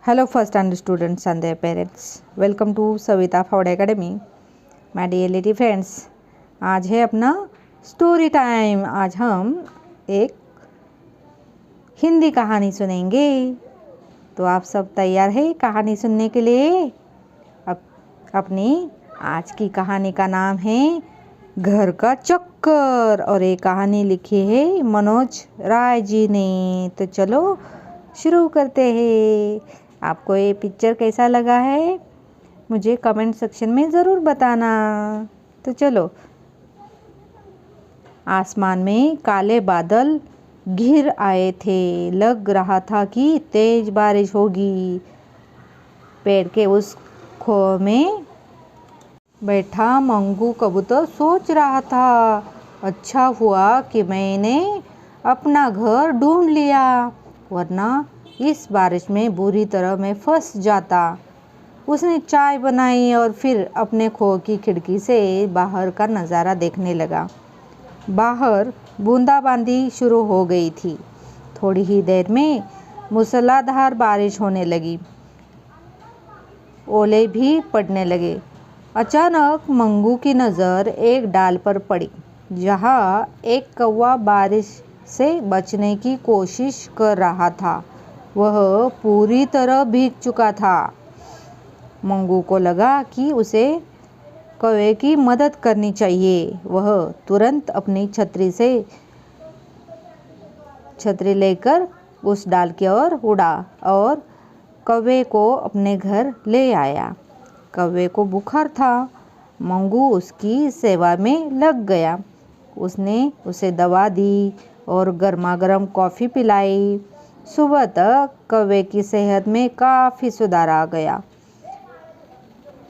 Hello, first standard students and their parents. Welcome to Savita Fowde Academy. My dear little friends, आज है अपना story time. आज हम एक हिंदी कहानी सुनेंगे। तो आप सब तैयार है कहानी सुनने के लिए? अपनी आज की कहानी का नाम है घर का चक्कर और ये कहानी लिखी है मनोज राय जी ने। तो चलो शुरू करते हैं। आपको ये पिक्चर कैसा लगा है मुझे कमेंट सेक्शन में ज़रूर बताना। तो चलो, आसमान में काले बादल घिर आए थे। लग रहा था कि तेज बारिश होगी। पेड़ के उस खो में बैठा मंगू कबूतर सोच रहा था, अच्छा हुआ कि मैंने अपना घर ढूंढ लिया, वरना इस बारिश में बुरी तरह मैं फंस जाता। उसने चाय बनाई और फिर अपने खो की खिड़की से बाहर का नज़ारा देखने लगा। बाहर बूंदाबांदी शुरू हो गई थी। थोड़ी ही देर में मूसलाधार बारिश होने लगी। ओले भी पड़ने लगे। अचानक मंगू की नज़र एक डाल पर पड़ी, जहाँ एक कौवा बारिश से बचने की कोशिश कर रहा था। वह पूरी तरह भीग चुका था। मंगू को लगा कि उसे कौवे की मदद करनी चाहिए। वह तुरंत अपनी छतरी लेकर उस डाल की ओर उड़ा और कौवे को अपने घर ले आया। कौवे को बुखार था। मंगू उसकी सेवा में लग गया। उसने उसे दवा दी और गर्मा गर्म कॉफ़ी पिलाई। सुबह तक कौवे की सेहत में काफ़ी सुधार आ गया।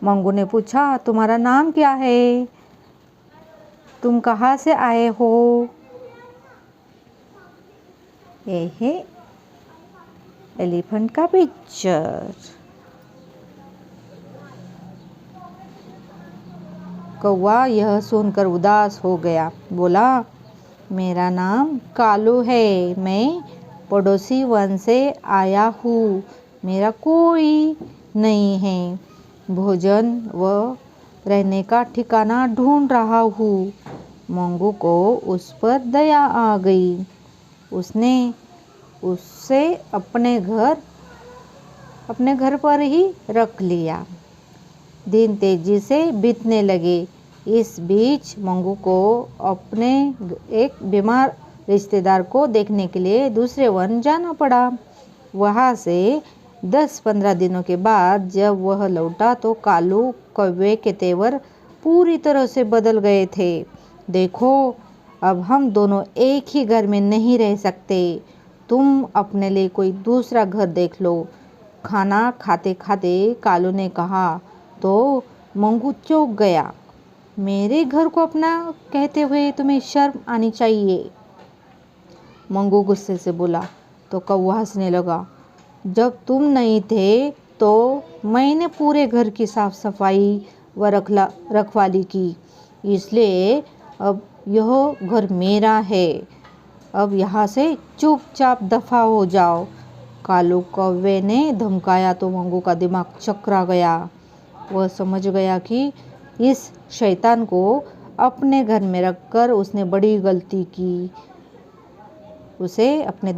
मंगू ने पूछा, तुम्हारा नाम क्या है? तुम कहाँ से आए हो? ये है एलिफेंट का पिक्चर। कौवा यह सुनकर उदास हो गया। बोला, मेरा नाम कालू है। मैं पड़ोसी वन से आया हूँ। मेरा कोई नहीं है। भोजन व रहने का ठिकाना ढूंढ रहा हूँ। मंगू को उस पर दया आ गई। उसने उसे अपने घर पर ही रख लिया। दिन तेजी से बीतने लगे। इस बीच मंगू को अपने एक बीमार रिश्तेदार को देखने के लिए दूसरे वन जाना पड़ा। वहाँ से 10-15 दिनों के बाद जब वह लौटा तो कालू कौवे के तेवर पूरी तरह से बदल गए थे। देखो, अब हम दोनों एक ही घर में नहीं रह सकते। तुम अपने लिए कोई दूसरा घर देख लो। खाना खाते खाते कालू ने कहा तो मंगू चौंक गया। मेरे घर को अपना कहते हुए तुम्हें शर्म आनी चाहिए, मंगू गुस्से से बोला। तो कौवा हंसने लगा। जब तुम नहीं थे तो मैंने पूरे घर की साफ सफाई व रखवाली की, इसलिए अब यह घर मेरा है। अब यहाँ से चुपचाप दफा हो जाओ। कालू कौवे ने धमकाया तो मंगू का दिमाग चकरा गया। वह समझ गया कि इस शैतान को अपने घर में रखकर उसने बड़ी गलती की। उसे अपने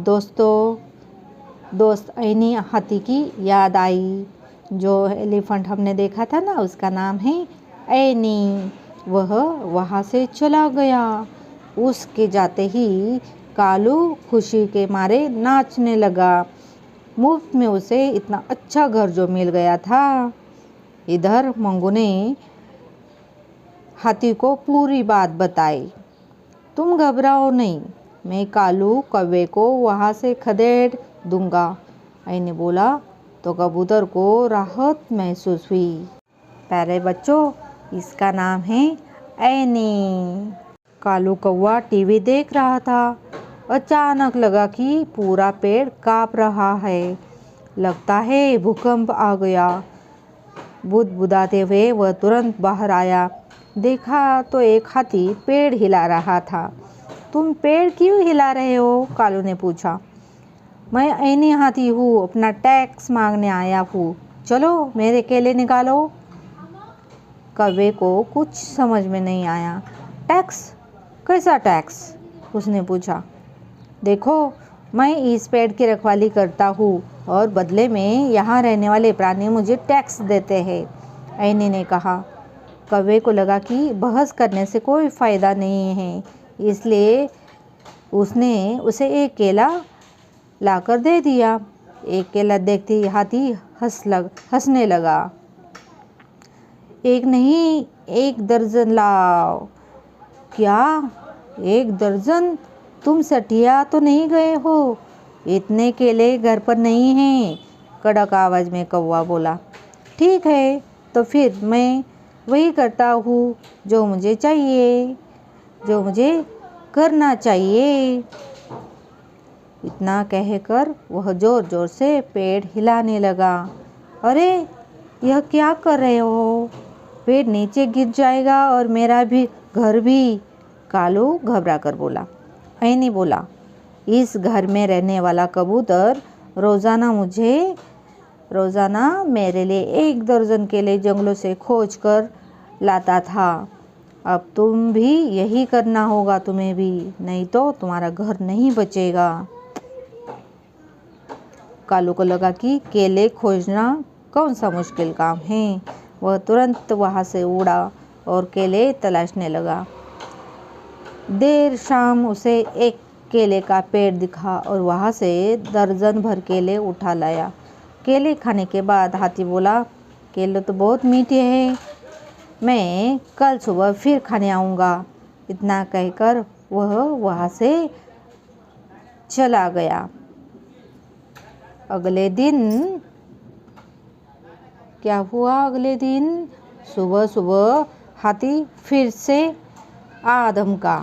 दोस्त ऐनी हाथी की याद आई। जो एलिफेंट हमने देखा था ना, उसका नाम है ऐनी। वह वहाँ से चला गया। उसके जाते ही कालू खुशी के मारे नाचने लगा। मुफ्त में उसे इतना अच्छा घर जो मिल गया था। इधर मंगू ने हाथी को पूरी बात बताई। तुम घबराओ नहीं, मैं कालू कौवे को वहाँ से खदेड़ दूंगा, ऐने बोला। तो कबूतर को राहत महसूस हुई। प्यारे बच्चों, इसका नाम है ऐनी। कालू कौवा टीवी देख रहा था। अचानक लगा कि पूरा पेड़ कांप रहा है। लगता है भूकंप आ गया। बुदबुदाते हुए वह तुरंत बाहर आया। देखा तो एक हाथी पेड़ हिला रहा था। तुम पेड़ क्यों हिला रहे हो? कालू ने पूछा। मैं ऐनी हाथी हूँ, अपना टैक्स मांगने आया हूँ, चलो मेरे केले निकालो। कौवे को कुछ समझ में नहीं आया। टैक्स? कैसा टैक्स? उसने पूछा। देखो, मैं इस पेड़ की रखवाली करता हूँ और बदले में यहाँ रहने वाले प्राणी मुझे टैक्स देते हैं, ऐनी ने कहा। कौवे को लगा कि बहस करने से कोई फ़ायदा नहीं है, इसलिए उसने उसे एक केला लाकर दे दिया। एक केला देखते ही हाथी हंसने लगा। एक नहीं, 1 दर्जन लाओ। क्या? 1 दर्जन? तुम सटिया तो नहीं गए हो? इतने केले घर पर नहीं हैं, कड़क आवाज़ में कौवा बोला। ठीक है, तो फिर मैं वही करता हूँ जो मुझे चाहिए, जो मुझे करना चाहिए। इतना कहकर वह ज़ोर ज़ोर से पेड़ हिलाने लगा। अरे, यह क्या कर रहे हो? पेड़ नीचे गिर जाएगा और मेरा भी घर भी, कालू घबरा कर बोला। ऐनी बोला, इस घर में रहने वाला कबूतर रोज़ाना मेरे लिए 1 दर्जन केले जंगलों से खोज कर लाता था। अब तुम भी यही करना होगा, तुम्हें भी, नहीं तो तुम्हारा घर नहीं बचेगा। कालू को लगा कि केले खोजना कौन सा मुश्किल काम है। वह तुरंत वहाँ से उड़ा और केले तलाशने लगा। देर शाम उसे एक केले का पेड़ दिखा और वहाँ से दर्जन भर केले उठा लाया। केले खाने के बाद हाथी बोला, केले तो बहुत मीठे हैं, मैं कल सुबह फिर खाने आऊँगा। इतना कहकर वह वहाँ से चला गया। अगले दिन क्या हुआ? अगले दिन सुबह सुबह हाथी फिर से धमका,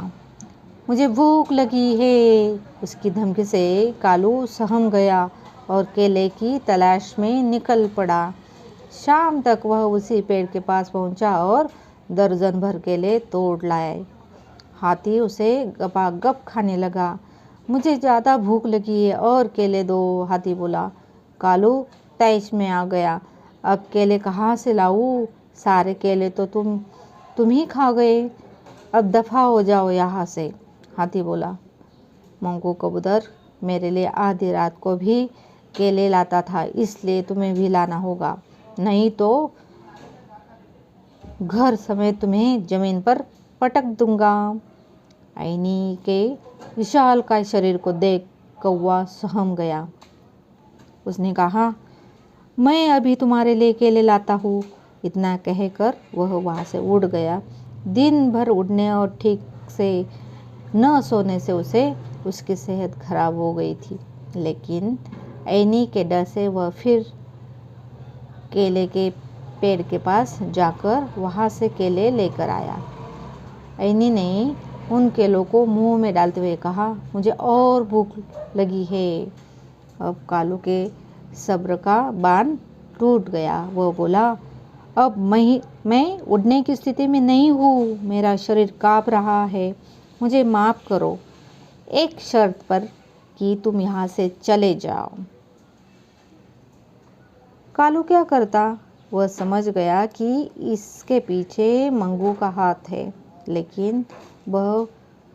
मुझे भूख लगी है। उसकी धमकी से कालू सहम गया और केले की तलाश में निकल पड़ा। शाम तक वह उसी पेड़ के पास पहुंचा और दर्जन भर केले तोड़ लाए। हाथी उसे गपागप खाने लगा। मुझे ज़्यादा भूख लगी है और केले दो, हाथी बोला। कालू तैश में आ गया। अब केले कहाँ से लाऊं? सारे केले तो तुम ही खा गए। अब दफ़ा हो जाओ यहाँ से, हाथी बोला। मंगू कबूतर मेरे लिए आधी रात को भी केले लाता था, इसलिए तुम्हें भी लाना होगा, नहीं तो घर समेत तुम्हें जमीन पर पटक दूंगा। ऐनी के विशालकाय शरीर को देख कौवा सहम गया। उसने कहा, मैं अभी तुम्हारे लिए केले लाता हूँ। इतना कहकर वह वहाँ से उड़ गया। दिन भर उड़ने और ठीक से न सोने से उसकी सेहत खराब हो गई थी, लेकिन ऐनी के डर से वह फिर केले के पेड़ के पास जाकर वहाँ से केले लेकर आया। ऐनी ने उन केलों को मुंह में डालते हुए कहा, मुझे और भूख लगी है। अब कालू के सब्र का बांध टूट गया। वह बोला, अब मैं उड़ने की स्थिति में नहीं हूँ, मेरा शरीर काँप रहा है, मुझे माफ़ करो, एक शर्त पर कि तुम यहाँ से चले जाओ। कालू क्या करता? वह समझ गया कि इसके पीछे मंगू का हाथ है, लेकिन वह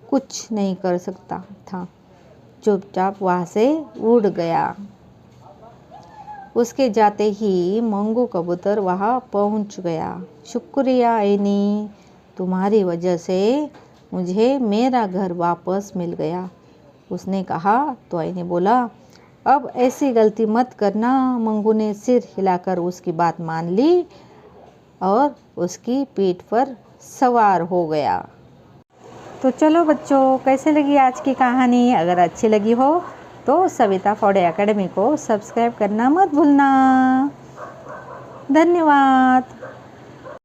कुछ नहीं कर सकता था। चुपचाप वहाँ से उड़ गया। उसके जाते ही मंगू कबूतर वहाँ पहुँच गया। शुक्रिया ऐनी, तुम्हारी वजह से मुझे मेरा घर वापस मिल गया, उसने कहा। तो ऐनी बोला, अब ऐसी गलती मत करना। मंगू ने सिर हिलाकर उसकी बात मान ली और उसकी पीठ पर सवार हो गया। तो चलो बच्चों, कैसे लगी आज की कहानी? अगर अच्छी लगी हो तो सविता फॉडे एकेडमी को सब्सक्राइब करना मत भूलना। धन्यवाद।